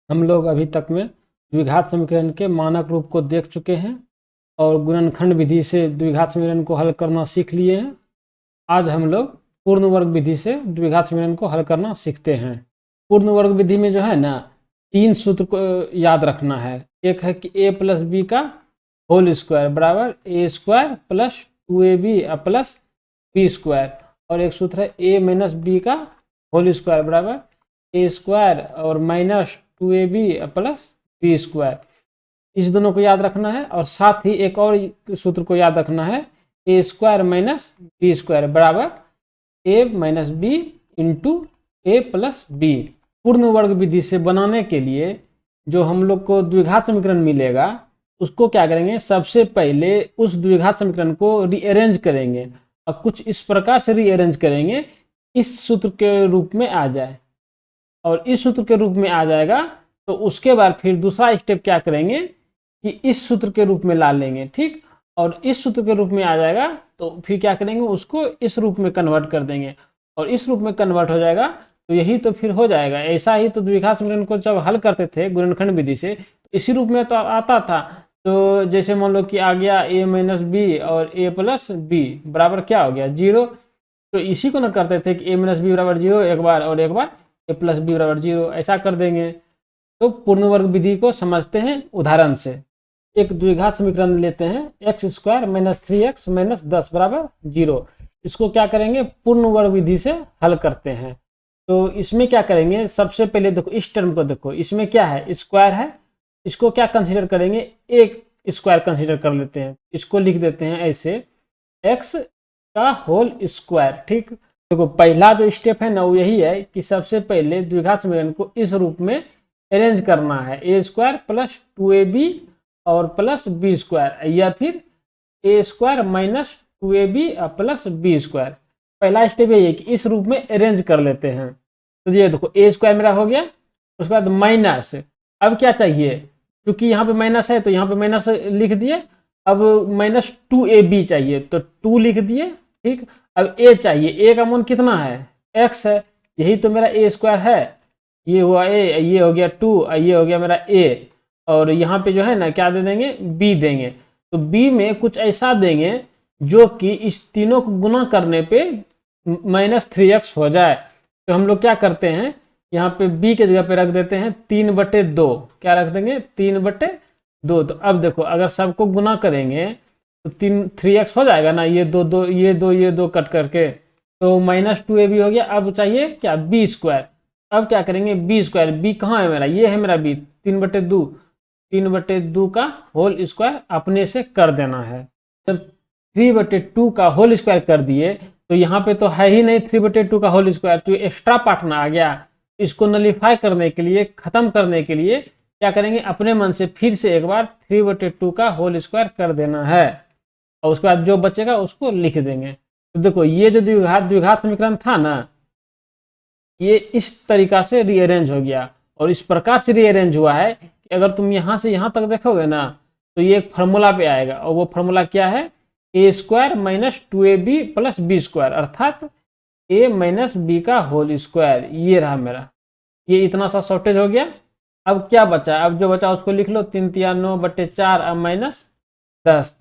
हम लोग अभी तक में द्विघात समीकरण के मानक रूप को देख चुके हैं और गुणनखंड विधि से द्विघात समीकरण को हल करना सीख लिए हैं। आज हम लोग पूर्ण वर्ग विधि से द्विघात समीकरण को हल करना सीखते हैं। पूर्ण वर्ग विधि में जो है ना 3 सूत्र को याद रखना है। एक है कि a प्लस बी का होल स्क्वायर बराबर a square plus 2ab plus B square, और एक सूत्र है a माइनस बी का होल स्क्वायर बराबर a स्क्वायर और minus 2ab plus B square. इस दोनों को याद रखना है और साथ ही एक और सूत्र को याद रखना है a square minus b square बराबर a minus b into a plus b. पूर्ण वर्ग विधि से बनाने के लिए जो हम लोग को द्विघात समीकरण मिलेगा उसको क्या करेंगे, सबसे पहले उस द्विघात समीकरण को रीअरेंज करेंगे और कुछ इस प्रकार से रीअरेंज करेंगे इस सूत्र के रूप में आ जाए, और इस सूत्र के रूप में आ जाएगा तो उसके बाद फिर दूसरा स्टेप क्या करेंगे कि इस सूत्र के रूप में ला लेंगे, ठीक। और इस सूत्र के रूप में आ जाएगा तो फिर क्या करेंगे, उसको इस रूप में कन्वर्ट कर देंगे, और इस रूप में कन्वर्ट हो जाएगा तो यही तो फिर हो जाएगा। ऐसा ही तो द्विघात समीकरण को जब हल करते थे गुणनखंड विधि से तो इसी रूप में तो आता था। तो जैसे मान लो कि आ गया a माइनस बी और a प्लस बी बराबर क्या हो गया 0, तो इसी को ना करते थे कि a माइनस बी बराबर 0 एक बार और एक बार a प्लस बी बराबर 0, ऐसा कर देंगे। तो पूर्ण वर्ग विधि को समझते हैं उदाहरण से। एक द्विघात समीकरण लेते हैं x square minus 3x minus 10 बराबर 0। इसको क्या करेंगे, पूर्ण वर्ग विधि से हल करते हैं। तो इसमें क्या करेंगे, सबसे पहले देखो इस टर्म को देखो, इसमें क्या है स्क्वायर है, इसको क्या कंसीडर करेंगे, एक स्क्वायर कंसीडर कर लेते हैं। इसको लिख देते हैं ऐसे x का होल स्क्वायर, ठीक। देखो पहला जो स्टेप है ना वो यही है कि सबसे पहले द्विघात समीकरण को इस रूप में अरेंज करना है, a स्क्वायर प्लस 2ab और प्लस बी स्क्वायर, या फिर a square minus 2ab plus B square. पहला स्टेप यही है कि इस रूप में अरेंज कर लेते हैं। तो ये देखो a स्क्वायर मेरा हो गया, उसके बाद माइनस, अब क्या चाहिए, क्योंकि यहाँ पे माइनस है तो यहाँ पे माइनस लिख दिए। अब माइनस 2ab चाहिए तो 2 लिख दिए, ठीक। अब a चाहिए, a का मान कितना है x है, यही तो मेरा a स्क्वायर है, ये हुआ a, ये हो गया 2, ये हो गया मेरा a, और यहाँ पे जो है ना क्या दे देंगे b देंगे। तो b में कुछ ऐसा देंगे जो कि इस तीनों को गुना करने पे माइनस 3x हो जाए। तो हम लोग क्या करते हैं, यहाँ पे b के जगह पे रख देते हैं 3/2, क्या रख देंगे 3/2। तो अब देखो अगर सबको गुना करेंगे तो 3x हो जाएगा ना, ये दो दो ये दो ये दो कट करके, तो माइनस 2ab हो गया। अब चाहिए क्या बी स्क्वायर, अब क्या करेंगे बी स्क्वायर, बी कहाँ है मेरा, ये है मेरा बी, 3/2 का होल स्क्वायर अपने से कर देना है। जब 3/2 का होल स्क्वायर कर दिए तो यहाँ पे तो है ही नहीं 3/2 का होल स्क्वायर, तो एक्स्ट्रा पार्ट ना आ गया। इसको नलीफाई करने के लिए, खत्म करने के लिए क्या करेंगे, अपने मन से फिर से एक बार 3/2 का होल स्क्वायर कर देना है, और उसके बाद जो बचेगा उसको लिख देंगे। तो देखो ये जो द्विघात समीकरण था ना, ये इस तरीका से रीअरेंज हो गया, और इस प्रकार से रीअरेंज हुआ है कि अगर तुम यहाँ से यहाँ तक देखोगे ना तो ये एक फार्मूला पे आएगा, और वो फार्मूला क्या है, a square minus 2ab plus B square, अर्थात a माइनस बी का होल स्क्वायर। ये रहा मेरा, ये इतना सा शॉर्टेज हो गया। अब क्या बचा, अब जो बचा उसको लिख लो, 3×9/4 अब माइनस 10,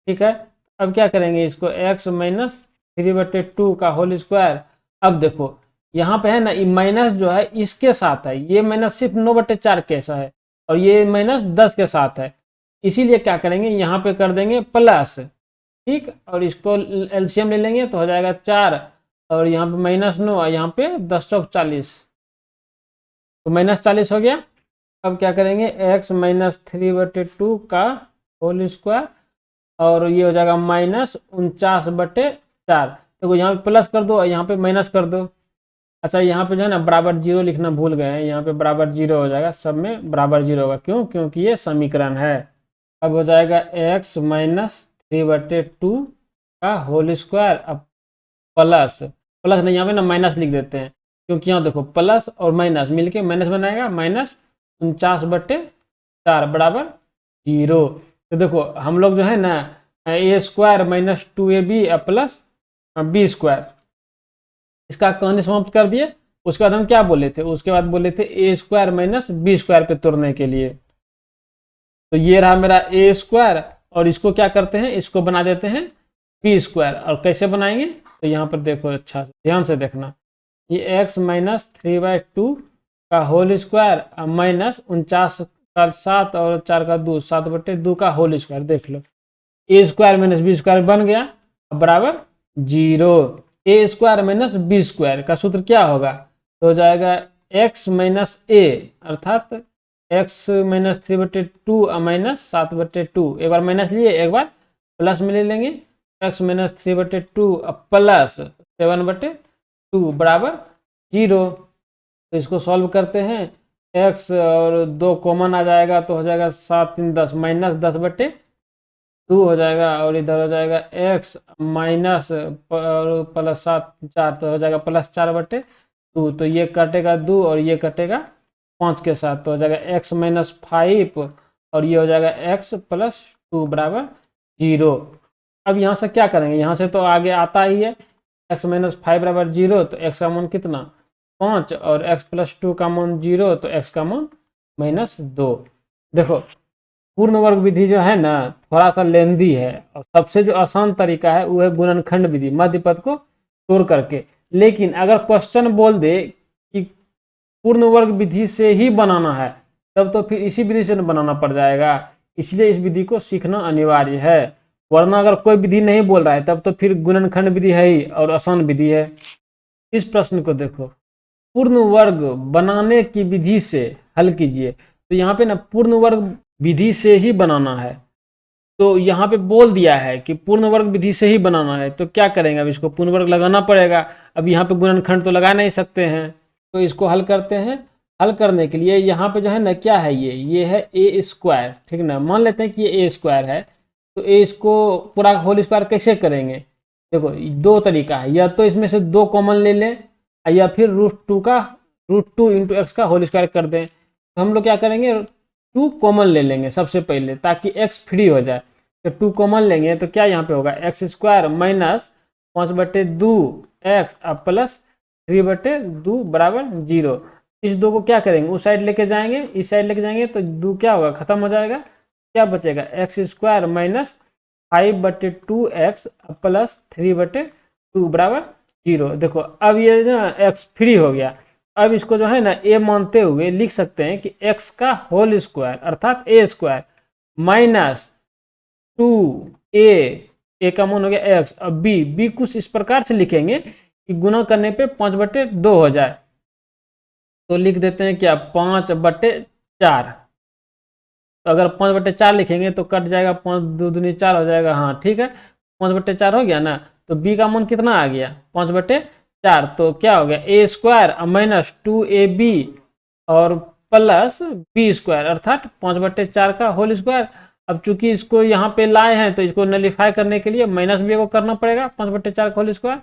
ठीक है। अब क्या करेंगे, इसको x माइनस 3/2 का होल स्क्वायर। अब देखो यहाँ पे है ना ये माइनस जो है इसके साथ है, ये माइनस सिर्फ 9/4 कैसा है, और ये माइनस 10 के साथ है, इसीलिए क्या करेंगे यहाँ पे कर देंगे प्लस, ठीक। और इसको एलसीएम ले लेंगे तो हो जाएगा 4, और यहाँ पे -9, यहाँ पे 10×40, तो -40 हो गया। अब क्या करेंगे x माइनस 3/2 का होल स्क्वायर, और ये हो जाएगा -49/4। देखो यहाँ पे प्लस कर दो और यहाँ पे माइनस कर दो। अच्छा यहाँ पे जो है ना बराबर 0 लिखना भूल गए हैं, यहाँ पे बराबर 0 हो जाएगा, सब में बराबर 0 होगा, क्यों, क्योंकि ये समीकरण है। अब हो जाएगा x माइनस 3/2 का होल स्क्वायर, अब प्लस प्लस नहीं, यहाँ पे ना माइनस लिख देते हैं, क्योंकि यहाँ देखो प्लस और माइनस मिलके माइनस बनाएगा, -49/4 बराबर 0। तो देखो हम लोग जो है ना a square minus 2ab plus B square, इसका कहानी समाप्त कर दिए। उसके बाद हम क्या बोले थे, उसके बाद बोले थे ए स्क्वायर माइनस बी स्क्वायर पे तोड़ने के लिए। तो ये रहा मेरा ए स्क्वायर, और इसको क्या करते हैं, इसको बना देते हैं बी स्क्वायर। और कैसे बनाएंगे, तो यहाँ पर देखो, अच्छा से ध्यान से देखना, ये एक्स माइनस 3/2 का होल स्क्वायर माइनस 49 का 7 और 4 का 2, 7/2 का होल स्क्वायर। देख लो, ए स्क्वायर माइनस बी स्क्वायर बन गया, बराबर 0। ए स्क्वायर माइनस बी स्क्वायर का सूत्र क्या होगा, तो हो जाएगा एक्स माइनस ए, अर्थात एक्स माइनस 3/2 माइनस 7/2। एक बार माइनस लिए, एक बार प्लस में ले लेंगे। एक्स माइनस 3/2 प्लस 7/2 बराबर 0। तो इसको सॉल्व करते हैं, एक्स और 2 कॉमन आ जाएगा, तो हो जाएगा 7 3 10 माइनस 10/2 हो जाएगा, और इधर हो जाएगा एक्स माइनस प्लस 7 4, तो हो जाएगा प्लस 4/2। तो ये कटेगा 2 और ये कटेगा 5 के साथ, तो हो जाएगा एक्स माइनस 5 और ये हो जाएगा एक्स प्लस 2 बराबर 0। अब यहाँ से क्या करेंगे, यहाँ से तो आगे आता ही है, एक्स माइनस 5 बराबर 0, तो एक्स का मान कितना 5, और एक्स प्लस 2 का मान 0, तो एक्स का मान -2। देखो, पूर्ण वर्ग विधि जो है ना, थोड़ा सा लेंदी है, और सबसे जो आसान तरीका है वो है गुणनखंड विधि, मध्य पद को तोड़ करके। लेकिन अगर क्वेश्चन बोल दे कि पूर्ण वर्ग विधि से ही बनाना है, तब तो फिर इसी विधि से बनाना पड़ जाएगा। इसलिए इस विधि को सीखना अनिवार्य है, वरना अगर कोई विधि नहीं बोल रहा है तब तो फिर गुणनखंड विधि है ही, और आसान विधि है। इस प्रश्न को देखो, पूर्ण वर्ग बनाने की विधि से हल कीजिए। तो यहाँ पे ना पूर्ण वर्ग विधि से ही बनाना है, तो यहाँ पे बोल दिया है कि पूर्ण वर्ग विधि से ही बनाना है, तो क्या करेंगे, अब इसको पूर्ण वर्ग लगाना पड़ेगा। अब यहाँ पे गुणनखंड तो लगा नहीं सकते हैं, तो इसको हल करते हैं। हल करने के लिए यहाँ पे जो है ना, क्या है, ये है ए स्क्वायर, ठीक ना, मान लेते हैं कि ये ए स्क्वायर है। तो ए इसको पूरा होल स्क्वायर कैसे करेंगे, देखो 2 तरीका है, या तो इसमें से 2 कॉमन ले लें, या फिर √2 इंटू एक्स का होल स्क्वायर कर दें। तो हम लोग क्या करेंगे, 2 कॉमन ले लेंगे सबसे पहले, ताकि एक्स फ्री हो जाए। तो 2 कॉमन लेंगे तो क्या यहाँ पे होगा, x square minus 5/2 x plus 3/2 बराबर 0। इस 2 को क्या करेंगे, उस साइड लेके जाएंगे, इस साइड लेके जाएंगे, तो 2 क्या होगा, खत्म हो जाएगा। क्या बचेगा, x square minus 5/2 x plus 3/2 बराबर 0। देखो, अब ये ना एक्स फ्री हो गया। अब इसको जो है ना ए मानते हुए लिख सकते हैं कि एक्स का होल स्क्वायर, अर्थात ए स्क्वायर माइनस 2 ए का मान हो गया एक्स। अब बी कुछ इस प्रकार से लिखेंगे कि गुना करने पे 5/2 हो जाए। तो लिख देते हैं क्या, 5/4। तो अगर 5/4 लिखेंगे तो कट जाएगा, 5 2 दूनी 4 हो जाएगा। हाँ ठीक है, 5/4 हो गया ना। तो बी का मान कितना आ गया, 5/4। तो क्या हो गया, ए स्क्वायर माइनस 2ab और प्लस बी स्क्वायर, अर्थात 5/4 का होल स्क्वायर। अब चूंकि इसको यहाँ पे लाए हैं, तो इसको नलीफाई करने के लिए माइनस बी को करना पड़ेगा, 5/4 का होल स्क्वायर।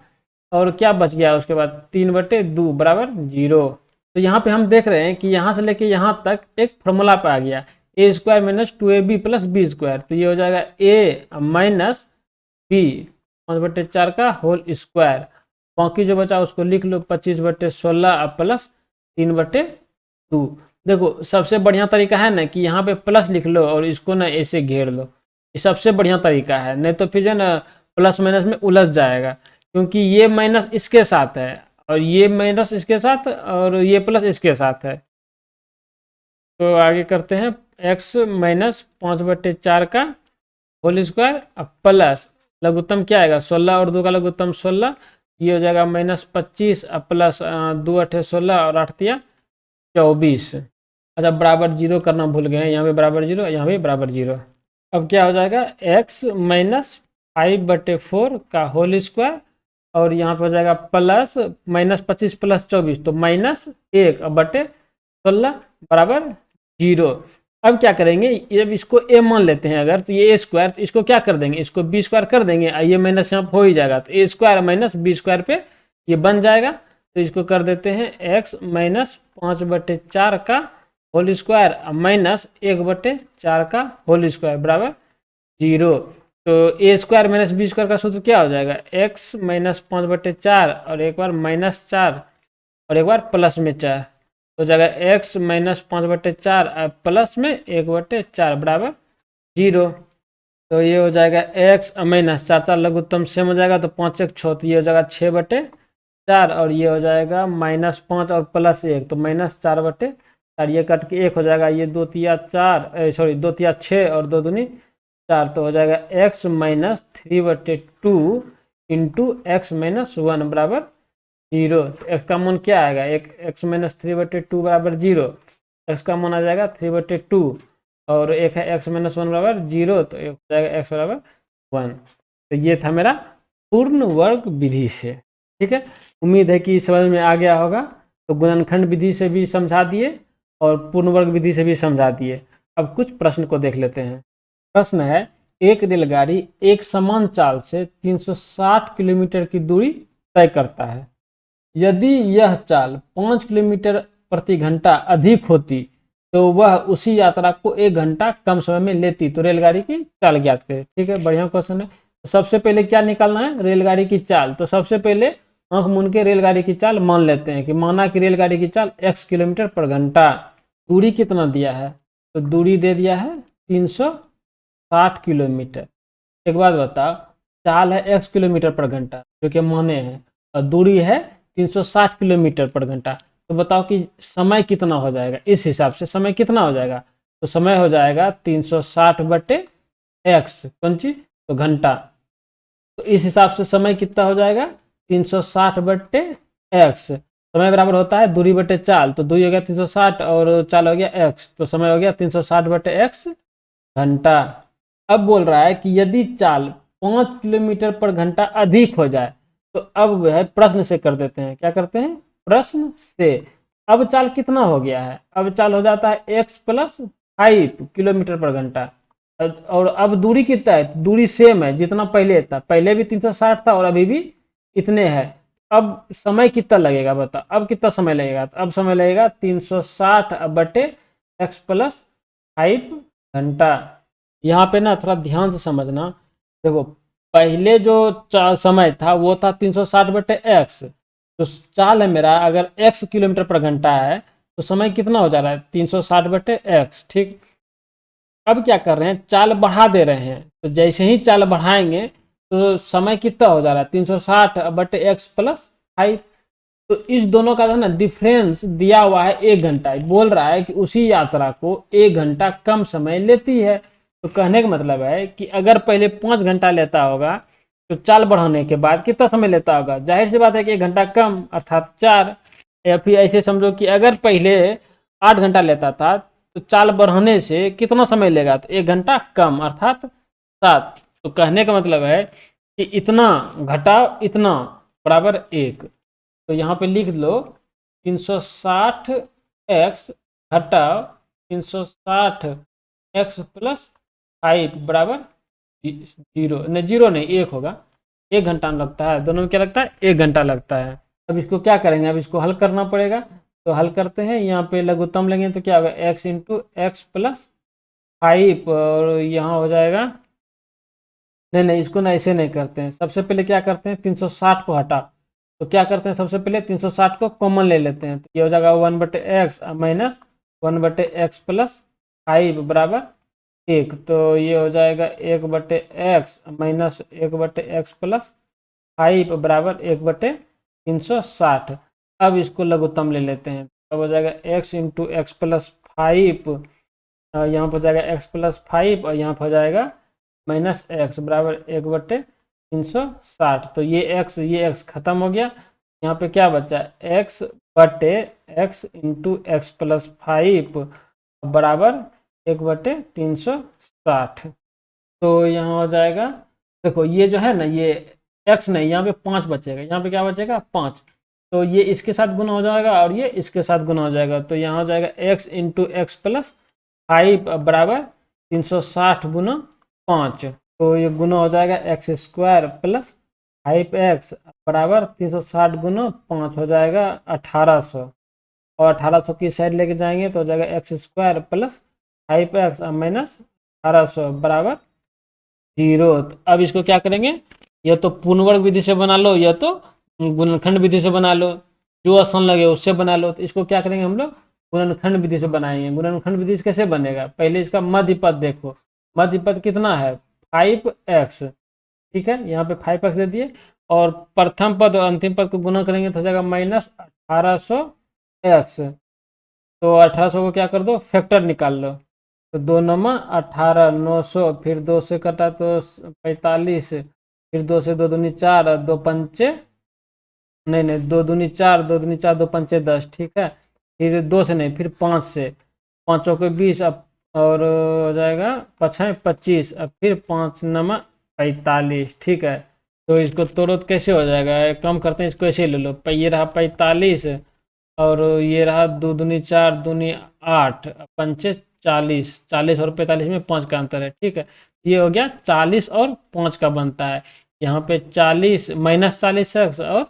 और क्या बच गया उसके बाद, 3/2 बराबर 0। तो यहाँ पे हम देख रहे हैं कि यहाँ से लेके यहाँ तक एक फॉर्मूला पे आ गया, A square minus 2ab plus B square. तो ये हो जाएगा ए माइनस बी 5/4 का होल स्क्वायर। बाकी जो बचा उसको लिख लो, 25/16 प्लस 3/2। देखो, सबसे बढ़िया तरीका है ना कि यहाँ पे प्लस लिख लो और इसको ना ऐसे घेर लो, ये सबसे बढ़िया तरीका है। नहीं तो फिर जो है ना प्लस माइनस में उलझ जाएगा, क्योंकि ये माइनस इसके साथ है, और ये माइनस इसके साथ, और ये प्लस इसके साथ है। तो आगे करते हैं, एक्स माइनस 5/4 का होल स्क्वायर प्लस लघुत्तम क्या आएगा, 16 और 2 का लघुत्तम 16, ये हो जाएगा -25 प्लस 2 8 16 और 8 तिया 24। अच्छा, बराबर 0 करना भूल गए हैं, यहाँ पे बराबर 0, यहाँ पे बराबर 0। अब क्या हो जाएगा, एक्स माइनस 5/4 का होल स्क्वायर, और यहाँ पे हो जाएगा प्लस -25 प्लस 24, तो -1/16 बराबर 0। अब क्या करेंगे, जब इसको ए मान लेते हैं अगर, तो ये ए स्क्वायर, तो इसको क्या कर देंगे, इसको बी स्क्वायर कर देंगे, ये माइनस यहाँ हो ही जाएगा, तो ए स्क्वायर माइनस बी स्क्वायर पे ये बन जाएगा। तो इसको कर देते हैं एक्स माइनस 5/4 का होल स्क्वायर माइनस 1/4 का होल स्क्वायर बराबर 0। तो ए स्क्वायर माइनस बी स्क्वायर का सूत्र क्या हो जाएगा, एक्स माइनस 5/4 और एक बार -4 और एक बार प्लस में 4, तो जाएगा x माइनस 5/4 प्लस में 1/4 बराबर 0। तो ये हो जाएगा x माइनस 4 लघुत्तम सेम हो जाएगा, तो 5 1 6, तो ये हो जाएगा 6/4 और ये हो जाएगा -5 और +1, तो -4/4, ये कट के 1 हो जाएगा, ये 2 तिया 4 सॉरी 2 तिया 6 और 2 दूनी 4, तो हो जाएगा x minus 3/2 into x minus 1 बराबर 0। तो x का मान क्या आएगा, x माइनस 3/2 बराबर 0, x का मान आ जाएगा 3/2 और एक है x माइनस 1 बराबर 0, तो एक हो जाएगा x बराबर 1। तो ये था मेरा पूर्ण वर्ग विधि से। ठीक है, उम्मीद है कि समझ में आ गया होगा। तो गुणनखंड विधि से भी समझा दिए और पूर्ण वर्ग विधि से भी समझा दिए। अब कुछ प्रश्न को देख लेते हैं। प्रश्न है, एक रेलगाड़ी एक समान चाल से 360 किलोमीटर की दूरी तय करता है। यदि यह चाल 5 किलोमीटर प्रति घंटा अधिक होती तो वह उसी यात्रा को 1 घंटा कम समय में लेती, तो रेलगाड़ी की चाल ज्ञात करें। ठीक है, बढ़िया क्वेश्चन है। तो सबसे पहले क्या निकालना है, रेलगाड़ी की चाल। तो सबसे पहले आंख मूंद के रेलगाड़ी की चाल मान लेते हैं कि माना कि रेलगाड़ी की चाल x किलोमीटर पर घंटा। दूरी कितना दिया है, तो दूरी दे दिया है 360 किलोमीटर। एक बात बताओ, चाल है x किलोमीटर पर घंटा जो कि माने हैं, और दूरी है 360 किलोमीटर पर घंटा। तो बताओ कि समय कितना हो जाएगा, इस हिसाब से समय कितना हो जाएगा। तो समय हो जाएगा 360/x, कौन चीज, तो घंटा। तो इस हिसाब से समय कितना हो जाएगा 360/x। समय बराबर होता है दूरी बटे चाल, तो दूरी हो गया 360 और चाल हो गया x, तो समय हो गया 360/x घंटा। अब बोल रहा है कि यदि चाल 5 किलोमीटर पर घंटा अधिक हो जाए, तो अब वह प्रश्न से कर देते हैं। क्या करते हैं, प्रश्न से। अब चाल कितना हो गया है, अब चाल हो जाता है x + 5 किलोमीटर पर घंटा। और अब दूरी कितना है, दूरी सेम है जितना पहले था, पहले भी 360 था और अभी भी इतने हैं। अब समय कितना लगेगा बता, अब कितना समय लगेगा, तो अब समय लगेगा 360/x + 5 घंटा। यहाँ पे ना थोड़ा ध्यान से समझना। देखो, पहले जो समय था वो था 360/x, तो चाल है मेरा अगर x किलोमीटर पर घंटा है तो समय कितना हो जा रहा है 360/x। ठीक, अब क्या कर रहे हैं, चाल बढ़ा दे रहे हैं, तो जैसे ही चाल बढ़ाएंगे तो समय कितना हो जा रहा है 360/x + 5। तो इस दोनों का जो है ना डिफरेंस दिया हुआ है 1 घंटा। बोल रहा है कि उसी यात्रा को 1 घंटा कम समय लेती है। तो कहने का मतलब है कि अगर पहले 5 घंटा लेता होगा तो चाल बढ़ाने के बाद कितना समय लेता होगा, जाहिर सी बात है कि 1 घंटा कम अर्थात 4। या फिर ऐसे समझो कि अगर पहले 8 घंटा लेता था तो चाल बढ़ाने से कितना समय लेगा, तो 1 घंटा कम अर्थात 7। तो कहने का मतलब है कि इतना घटाओ इतना बराबर 1। तो यहाँ पे लिख लो 360x घटाओ 360x + 5 बराबर 0। नहीं 0 नहीं 1 होगा, 1 घंटा लगता है, दोनों में क्या लगता है 1 घंटा लगता है। अब इसको क्या करेंगे, अब इसको हल करना पड़ेगा। तो हल करते हैं, यहाँ पे लघुत्तम लेंगे तो क्या होगा x × x + 5 और यहाँ हो जाएगा, नहीं नहीं इसको ना ऐसे नहीं करते हैं। सबसे पहले क्या करते हैं 360 को हटा, तो क्या करते हैं सबसे पहले 360 को कॉमन ले लेते हैं, तो ये हो जाएगा 1/x माइनस 1/x + 5 बराबर 1। तो ये हो जाएगा 1/x माइनस 1/x + 5 बराबर 1/360। अब इसको लघुत्तम ले लेते हैं, अब हो जाएगा x × x + 5, यहाँ पर हो जाएगा x + 5 और यहाँ पर हो जाएगा -x बराबर 1/360। तो ये x खत्म हो गया। यहाँ पे क्या बचा, x × x + 5 बराबर 1/360। तो यहाँ हो जाएगा, देखो ये जो है ना ये x नहीं, यहाँ पे 5 बचेगा, यहाँ पे क्या बचेगा 5। तो ये इसके साथ गुना हो जाएगा और ये इसके साथ गुना हो जाएगा, तो यहाँ हो जाएगा x × x + 5 बराबर 360 × 5। तो ये गुना हो जाएगा x² + 5x बराबर 360 × 5 हो जाएगा 1800, और 1800 की साइड लेके जाएंगे तो हो जाएगा x² + 5x माइनस 1800 बराबर 0। अब इसको क्या करेंगे, या तो पूर्ण वर्ग विधि से बना लो या तो गुणनखंड विधि से बना लो। जो आसान लगे उससे बना लो। तो इसको क्या करेंगे हम लोग, गुणनखंड विधि से बनाएंगे। गुणनखंड विधि से कैसे बनेगा, पहले इसका मध्य पद देखो, मध्य पद कितना है 5x, ठीक है, यहाँ पे 5x दे दिए, और प्रथम पद और अंतिम पद को गुना करेंगे तो हो जाएगा -1800x। तो 1800 को क्या कर दो, फैक्टर निकाल लो। तो 2 9 18, 900, फिर 2 से कटा तो 45, फिर 2 से 2 दूनी 4 और 2 पंचे, नहीं नहीं 2 दूनी 4, 2 दूनी 4, 2 पंचे 10, ठीक है। फिर 2 से नहीं, फिर 5 से, पाँचों के 20, अब और हो जाएगा 5 25, अब फिर 5 9 45, ठीक है। तो इसको तोड़ो तो कैसे हो जाएगा, कम करते हैं इसको, ऐसे ले लो, ये रहा 45 और ये रहा 2 दूनी 4, दूनी 8, पंचे 40, 40 और 45 में 5 का अंतर है, ठीक है। ये हो गया 40 और 5 का बनता है। यहाँ पे 40 -40x और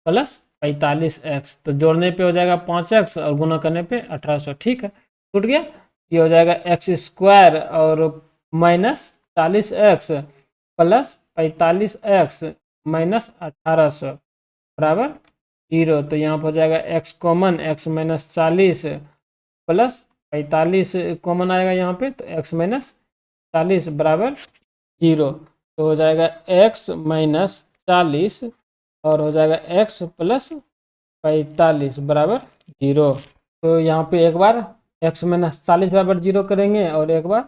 +45x, तो जोड़ने पे हो जाएगा 5x और गुना करने पे 1800, ठीक है, टूट गया। ये हो जाएगा x² और -40x +45x -1800 बराबर 0। तो यहाँ पर हो जाएगा x कॉमन, x -40 +45 कॉमन आएगा यहाँ पे, तो x -40 बराबर 0। तो हो जाएगा x -40 और हो जाएगा x +45 बराबर 0। तो यहाँ पे एक बार x -40 बराबर 0 करेंगे और एक बार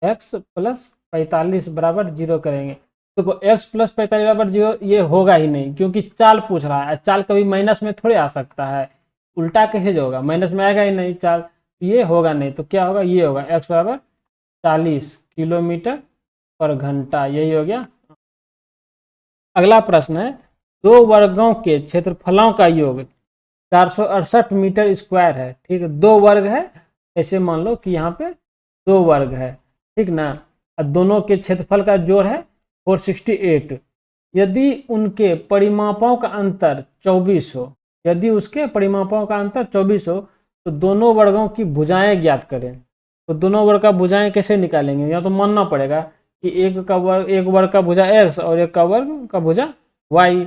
x +45 बराबर 0 करेंगे। देखो x +45 बराबर 0 ये होगा ही नहीं, क्योंकि चाल पूछ रहा है, चाल कभी माइनस में थोड़े आ सकता है, उल्टा कैसे जो होगा, माइनस में आएगा ही नहीं चाल, ये होगा नहीं। तो क्या होगा, ये होगा x बराबर 40 किलोमीटर पर घंटा, यही हो गया। अगला प्रश्न है, दो वर्गों के क्षेत्रफलों का योग 468 मीटर स्क्वायर है, ठीक है, दो वर्ग है, ऐसे मान लो कि यहाँ पे दो वर्ग है, ठीक ना, और दोनों के क्षेत्रफल का जोड़ है 468। यदि उनके परिमापों का अंतर 24 हो, यदि उसके परिमापों का अंतर 24 हो, तो दोनों वर्गों की भुजाएं ज्ञात करें। तो दोनों वर्ग का भुजाएं कैसे निकालेंगे, या तो मानना पड़ेगा कि एक वर्ग का भुजा x और एक का वर्ग का भुजा y।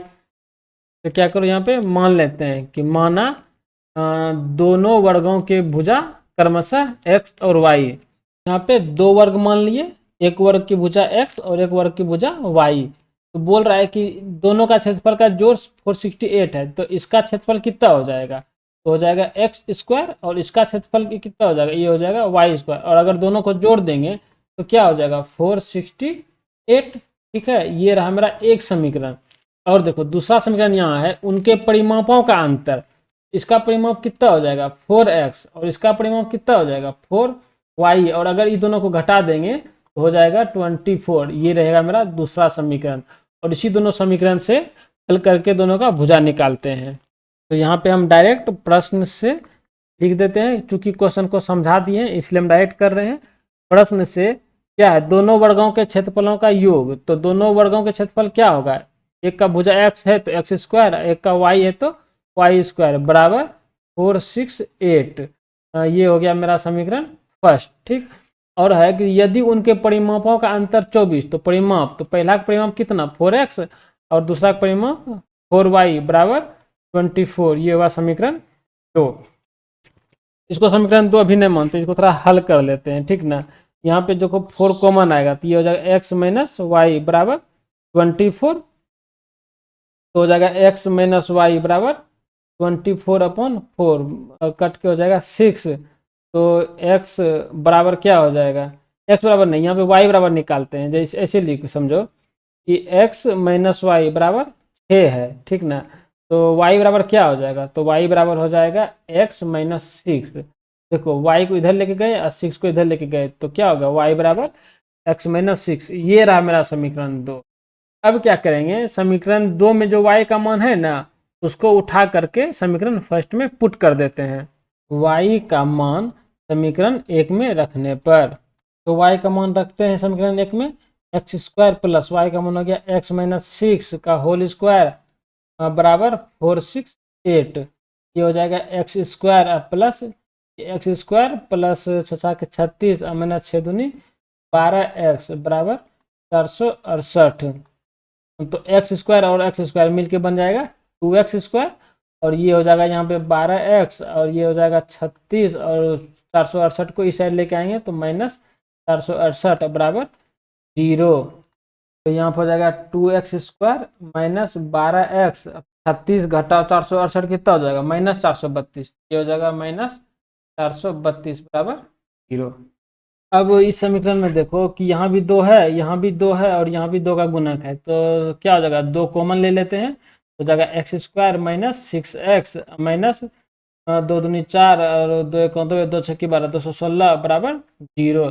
तो क्या करो, यहाँ पे मान लेते हैं कि माना दोनों वर्गों के भुजा क्रमशः x और y। यहाँ पे दो वर्ग मान लिए, एक वर्ग की भुजा x और एक वर्ग की भुजा y। तो बोल रहा है कि दोनों का क्षेत्रफल का जोड़ 468 है, तो इसका क्षेत्रफल कितना हो जाएगा, तो हो जाएगा x² और इसका क्षेत्रफल कितना हो जाएगा, ये हो जाएगा y²। और अगर दोनों को जोड़ देंगे तो क्या हो जाएगा 468, ठीक है। ये रहा मेरा एक समीकरण। और देखो दूसरा समीकरण यहाँ है, उनके परिमापों का अंतर, इसका परिमाप कितना हो जाएगा 4x और इसका परिमाप कितना हो जाएगा 4y, और अगर ये दोनों को घटा देंगे तो हो जाएगा 24। ये रहेगा मेरा दूसरा समीकरण, और इसी दोनों समीकरण से हल करके दोनों का भुजा निकालते हैं। तो यहाँ पे हम डायरेक्ट प्रश्न से लिख देते हैं, क्योंकि क्वेश्चन को समझा दिए हैं इसलिए हम डायरेक्ट कर रहे हैं। प्रश्न से क्या है, दोनों वर्गों के क्षेत्रफलों का योग, तो दोनों वर्गों के क्षेत्रफल क्या होगा, एक का भुजा x है तो x², एक का y है तो y² बराबर 468। ये हो गया मेरा समीकरण फर्स्ट, ठीक। और है कि यदि उनके परिमापों का अंतर 24, तो परिमाप, तो पहला का परिमाप कितना 4x और दूसरा का परिमाप 4y बराबर 24, ये हुआ समीकरण 2। इसको समीकरण 2 अभी नहीं मानते, इसको थोड़ा हल कर लेते हैं, ठीक ना। यहाँ पे जो 4 कॉमन आएगा तो ये हो जाएगा x - y बराबर 24, तो हो जाएगा x - y बराबर 24/4, और कट के हो जाएगा 6। तो x बराबर क्या हो जाएगा, x बराबर नहीं, यहाँ पे y बराबर निकालते हैं, जैसे ऐसे लिख समझो कि x - y बराबर 6 है, ठीक ना। तो y बराबर क्या हो जाएगा, तो y बराबर हो जाएगा x - 6। देखो y को इधर लेके गए और 6 को इधर लेके गए, तो क्या होगा y बराबर x - 6। ये रहा मेरा समीकरण 2। अब क्या करेंगे, समीकरण 2 में जो y का मान है ना, उसको उठा करके समीकरण फर्स्ट में पुट कर देते हैं। y का मान समीकरण 1 में रखने पर, तो y का मान रखते हैं समीकरण 1 में, x² प्लस y का मान हो गया x - 6 का होल स्क्वायर बराबर 468। ये हो जाएगा x² प्लस x² प्लस 36 -6 दूनी 12x बराबर 468। तो x² और x² मिलके बन जाएगा 2x² और ये हो जाएगा यहाँ पे 12x और ये हो जाएगा 36 और 468 को इस साइड लेके आएंगे तो -468 बराबर 0। तो यहाँ पर हो जाएगा 2x² माइनस 12x, 36 घटाओ 468 कितना हो जाएगा -432, ये हो जाएगा -432 बराबर 0। अब इस समीकरण में देखो कि यहाँ भी 2 है, यहाँ भी 2 है और यहाँ भी 2 का गुणक है, तो क्या हो जाएगा 2 कॉमन ले लेते हैं, हो जाएगा x² माइनस 6x माइनस 2 दूनी 4 और 2 1 2 2 6 12 216 बराबर 0।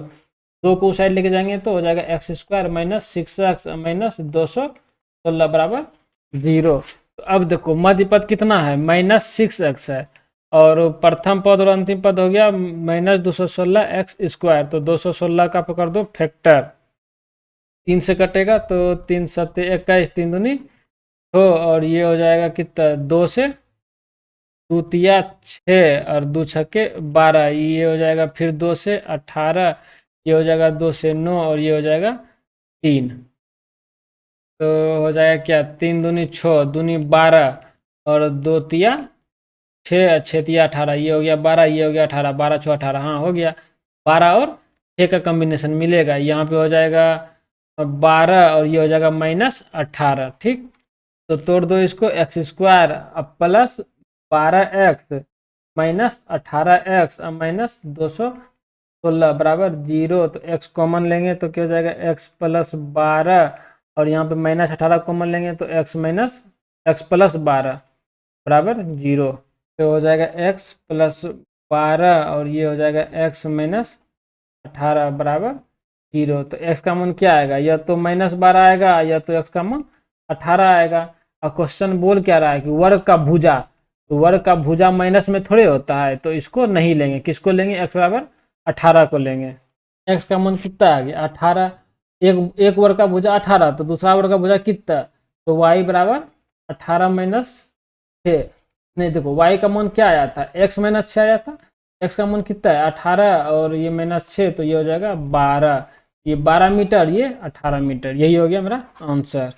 2 को उस साइड लेके जाएंगे तो हो जाएगा x² माइनस 6x माइनस 216 बराबर 0। तो अब देखो मध्य पद कितना है -6x है और प्रथम पद और अंतिम पद हो गया -216x², तो 216 का पकड़ दो फैक्टर, 3 से कटेगा तो 3 7 21, 3 दूनी 6 और ये हो जाएगा कितना 2 से 2 तिया 6 और 2 छक्के 12, ये हो जाएगा फिर 2 से 18, ये हो जाएगा 2 से 9 और ये हो जाएगा 3, तो हो जाएगा क्या 3 दूनी 6 दूनी 12 और 2 तिया 6 6 तिया 18, ये हो गया 12, ये हो गया 18, 12 6 18, हाँ हो गया 12 और 6 का कॉम्बिनेशन मिलेगा, यहाँ पे हो जाएगा 12 और ये हो जाएगा -18, ठीक। तो तोड़ दो इसको, x² अब plus 12x minus 18x minus 216 बराबर 0। तो x कॉमन लेंगे तो क्या हो जाएगा x प्लस 12 और यहाँ पे -18 कॉमन लेंगे तो x प्लस 12 बराबर 0। तो हो जाएगा x प्लस 12 और ये हो जाएगा x माइनस 18 बराबर 0। तो x का मान क्या आएगा, या तो -12 आएगा या तो x का मान 18 आएगा। और क्वेश्चन बोल क्या रहा है कि वर्ग का भुजा, तो वर्ग का भुजा माइनस में थोड़े होता है, तो इसको नहीं लेंगे, किसको लेंगे x बराबर 18 को लेंगे। x का मान कितना आ गया 18, एक वर्ग का भुजा 18, तो दूसरा वर्ग का भुजा कितना, तो y बराबर 18 माइनस 6, नहीं देखो y का मान क्या आया था x माइनस 6 आया था, x का मान कितना है 18 और ये -6, तो ये हो जाएगा 12, ये 12 मीटर ये 18 मीटर, यही हो गया मेरा आंसर।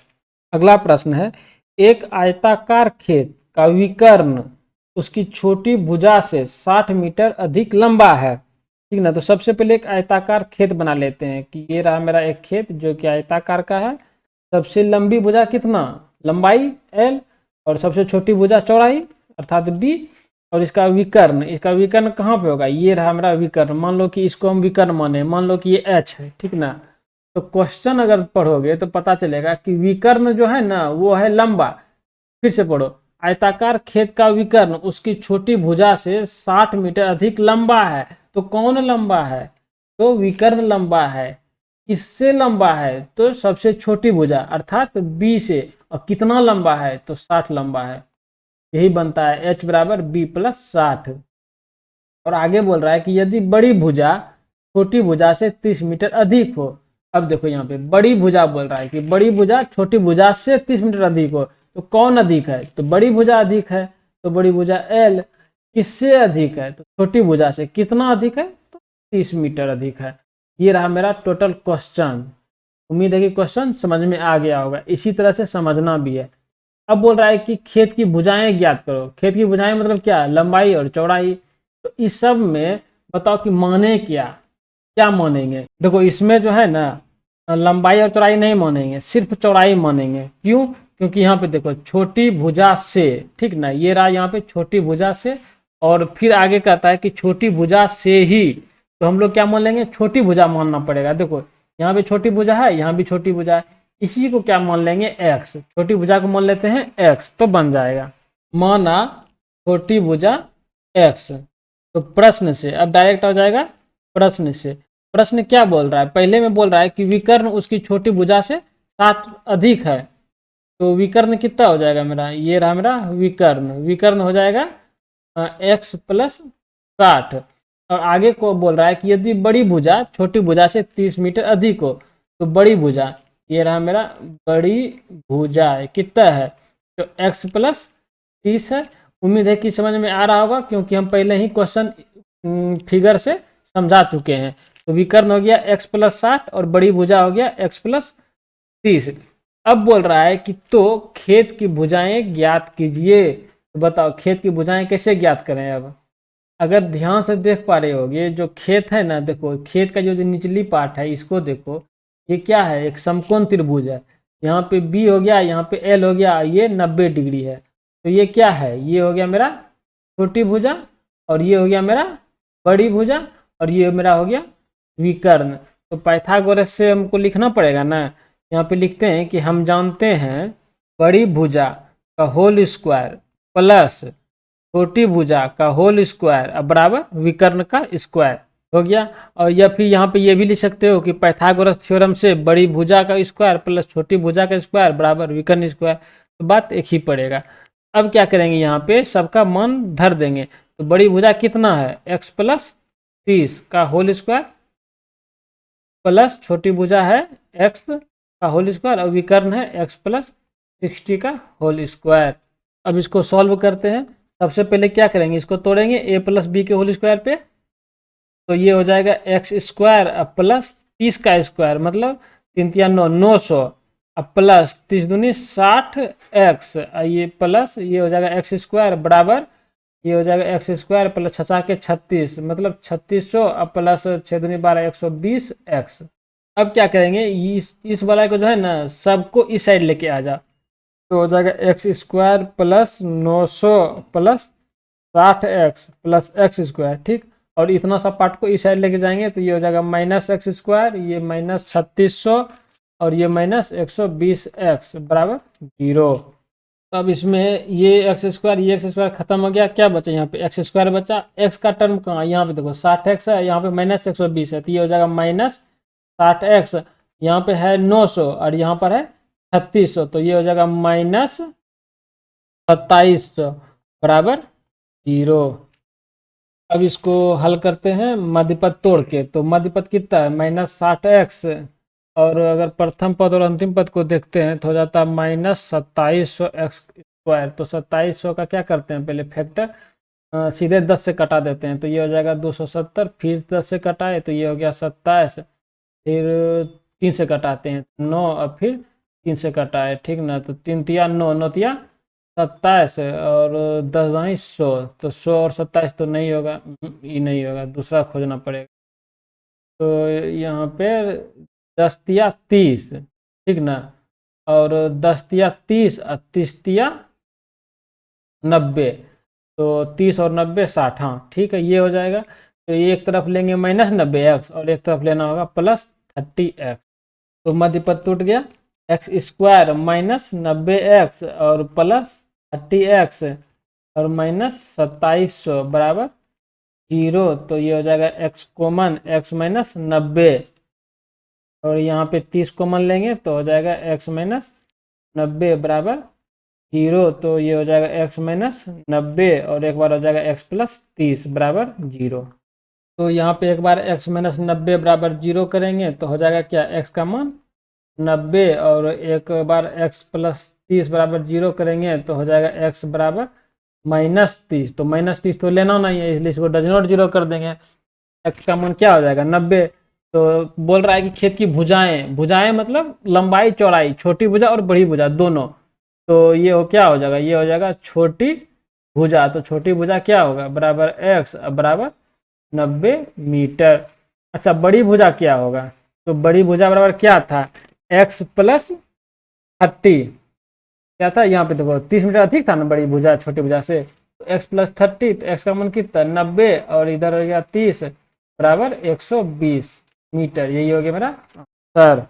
अगला प्रश्न है, एक आयताकार खेत का विकर्ण उसकी छोटी भुजा से 60 मीटर अधिक लंबा है, ठीक ना। तो सबसे पहले एक आयताकार खेत बना लेते हैं कि ये रहा मेरा एक खेत जो कि आयताकार का है, सबसे लंबी भुजा कितना लंबाई l और सबसे छोटी भुजा चौड़ाई अर्थात b, और इसका विकर्ण कहाँ पे होगा, ये रहा मेरा विकर्ण, मान लो कि इसको हम विकर्ण माने, मान लो कि ये h है, ठीक ना। तो क्वेश्चन अगर पढ़ोगे तो पता चलेगा कि विकर्ण जो है ना वो है लंबा, फिर से पढ़ो, आयताकार खेत का विकर्ण उसकी छोटी भुजा से 60 मीटर अधिक लंबा है, तो कौन लंबा है, तो विकर्ण लंबा है, किससे लंबा है, तो सबसे छोटी भुजा अर्थात b से, और कितना लंबा है तो 60 लंबा है, यही बनता है h बराबर b प्लस 60। और आगे बोल रहा है कि यदि बड़ी भुजा छोटी भुजा से 30 मीटर अधिक हो, अब देखो यहाँ पे बड़ी भुजा बोल रहा है कि बड़ी भुजा छोटी भुजा से 30 मीटर अधिक हो, तो कौन अधिक है, तो बड़ी भुजा अधिक है, तो बड़ी भुजा l, किससे अधिक है, तो छोटी भुजा से, कितना अधिक है, तो 30 मीटर अधिक है। ये रहा मेरा टोटल क्वेश्चन, उम्मीद है कि क्वेश्चन समझ में आ गया होगा, इसी तरह से समझना भी है। अब बोल रहा है कि खेत की भुजाएं ज्ञात करो, खेत की भुजाएं मतलब क्या, लंबाई और चौड़ाई। तो इस सब में बताओ कि माने क्या मानेंगे, देखो इसमें जो है ना लंबाई और चौड़ाई नहीं मानेंगे, सिर्फ चौड़ाई मानेंगे, क्यों, क्योंकि यहाँ पे देखो छोटी भुजा से, ठीक ना, ये रहा यहाँ पे छोटी भुजा से, और फिर आगे कहता है कि छोटी भुजा से ही, तो हम लोग क्या मान लेंगे, छोटी भुजा मानना पड़ेगा। देखो यहाँ पे छोटी भुजा है, यहाँ भी छोटी भुजा है, इसी को क्या मान लेंगे x, छोटी भुजा को मान लेते हैं x, तो बन जाएगा माना छोटी भुजा x। तो प्रश्न से अब डायरेक्ट हो जाएगा प्रश्न से, प्रश्न क्या बोल रहा है, पहले में बोल रहा है कि विकर्ण उसकी छोटी भुजा से 60 अधिक है, तो विकर्ण कितना हो जाएगा मेरा, ये रहा मेरा विकर्ण हो जाएगा x प्लस 60। और आगे को बोल रहा है कि यदि बड़ी भुजा छोटी भुजा से 30 मीटर अधिक हो, तो बड़ी भुजा, ये रहा मेरा बड़ी भुजा कितना है, तो x प्लस 30 है। उम्मीद है कि समझ में आ रहा होगा, क्योंकि हम पहले ही क्वेश्चन फिगर से समझा चुके हैं। तो विकर्ण हो गया x प्लस 60 और बड़ी भुजा हो गया x प्लस 30। अब बोल रहा है कि तो खेत की भुजाएं ज्ञात कीजिए, तो बताओ खेत की भुजाएं कैसे ज्ञात करें। अब अगर ध्यान से देख पा रहे होगे, जो खेत है ना, देखो खेत का जो निचली पार्ट है इसको देखो, ये क्या है, एक समकोण त्रिभुज है। यहाँ पे बी हो गया, यहाँ पे एल हो गया, ये 90 डिग्री है। तो ये क्या है, ये हो गया मेरा छोटी भुजा, और ये हो गया मेरा बड़ी भुजा, और ये मेरा हो गया विकर्ण। तो पाइथागोरस से हमको लिखना पड़ेगा ना। यहाँ पे लिखते हैं कि हम जानते हैं बड़ी भुजा का होल स्क्वायर प्लस छोटी भुजा का होल स्क्वायर बराबर विकर्ण का स्क्वायर हो गया। और या फिर यहाँ पे ये भी लिख सकते हो कि पाइथागोरस थ्योरम से बड़ी भुजा का स्क्वायर प्लस छोटी भुजा का स्क्वायर बराबर विकर्ण स्क्वायर। तो बात एक ही पड़ेगा। अब क्या करेंगे, यहाँ पे सबका मान धर देंगे। तो बड़ी भुजा कितना है, x प्लस 30 का होल स्क्वायर प्लस छोटी भुजा है x का होल स्क्वायर, और विकर्ण है x प्लस 60 का होल स्क्वायर। अब इसको सॉल्व करते हैं। सबसे पहले क्या करेंगे, इसको तोड़ेंगे a प्लस बी के होल स्क्वायर पे। तो ये हो जाएगा एक्स स्क्वायर प्लस 30 का स्क्वायर, मतलब 3 तिया 9, 900 अब प्लस 30 दूनी 60 एक्स, ये प्लस ये हो जाएगा एक्स स्क्वायर बराबर ये हो जाएगा एक्स स्क्वायर प्लस 6 के 36, मतलब 3600 अब प्लस 6 दूनी 12, 120 एक्स। अब क्या करेंगे, इस वाला को जो है ना सबको इस साइड लेके आ जा। तो हो जाएगा x square plus 900 plus 60 x plus x square, ठीक। और इतना सा पार्ट को इस साइड लेके जाएंगे तो ये हो जाएगा माइनस एक्स स्क्वायर, ये माइनस 3600 और ये माइनस 120 एक्स बराबर 0। अब इसमें ये एक्स स्क्वायर खत्म हो गया, क्या बचा यहाँ पे एक्स स्क्वायर बचा। एक्स का टर्म कहाँ, यहाँ पे देखो 60 एक्स है, यहाँ पे माइनस 120 है, तो ये हो जाएगा माइनस 60 एक्स। यहाँ पे है 900 और यहाँ पर है 3600, तो ये हो जाएगा माइनस 2700 बराबर 0। अब इसको हल करते हैं मध्यपद तोड़ के। तो मध्यपद कितना है, माइनस 60 एक्स, और अगर प्रथम पद और अंतिम पद को देखते हैं तो हो जाता है माइनस 2700 एक्स स्क्वायर। तो 2700 का क्या करते हैं, पहले फैक्टर सीधे 10 से कटा देते हैं, तो ये हो जाएगा 270, फिर 10 से कटाए तो ये हो गया 27, फिर 3 से कटाते हैं 9, और फिर 3 से कटाए, ठीक ना। तो 3 तिया 9, 9 तिया 27 और 10 दाई 100, तो 100 और 27 तो नहीं होगा, ये नहीं होगा, दूसरा खोजना पड़ेगा। तो यहाँ पे 10 तिया 30, ठीक ना, और 10 तिया 30 और 30 तिया 90, तो 30 और 90 60, हाँ ठीक है, ये हो जाएगा। तो ये एक तरफ लेंगे माइनस 90 एक्स और एक तरफ लेना होगा प्लस 30 एक्स। तो मध्यपद टूट गया, एक्स स्क्वायर माइनस 90 एक्स और प्लस 30 एक्स और माइनस 2700 बराबर 0। तो ये हो जाएगा एक्स कॉमन, एक्स माइनस 90, और यहाँ पे 30 कॉमन लेंगे तो हो जाएगा एक्स माइनस 90 बराबर 0। तो ये हो जाएगा एक्स माइनस 90 और एक बार हो जाएगा एक्स प्लस 30 बराबर 0। तो यहाँ पे एक बार एक्स माइनस 90 बराबर 0 करेंगे तो हो जाएगा क्या, एक्स का मान 90, और एक बार एक्स प्लस 30 बराबर 0 करेंगे तो हो जाएगा एक्स बराबर माइनस 30। तो माइनस 30 तो लेना नहीं है, इसलिए इसको डज नॉट 0 कर देंगे। एक्स का मान क्या हो जाएगा 90। तो बोल रहा है कि खेत की भुजाएं, भुजाएं मतलब लंबाई चौड़ाई, छोटी भुजा और बड़ी भुजा दोनों। तो ये हो क्या हो जाएगा, ये हो जाएगा छोटी भुजा। तो छोटी भुजा क्या होगा, बराबर एक्स बराबर 90 मीटर। अच्छा बड़ी भुजा क्या होगा, तो बड़ी भुजा बराबर क्या था, एक्स प्लस 30, क्या था यहाँ पे देखो 30 मीटर अधिक था ना बड़ी भुजा छोटी भुजा से, तो एक्स प्लस 30, तो एक्स का मान कितना 90 और इधर हो गया 30 बराबर 120 मीटर। यही हो गया मेरा आंसर।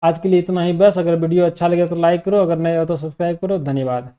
आज के लिए इतना ही बस। अगर वीडियो अच्छा लगे तो लाइक करो, अगर नहीं हो तो सब्सक्राइब करो। धन्यवाद।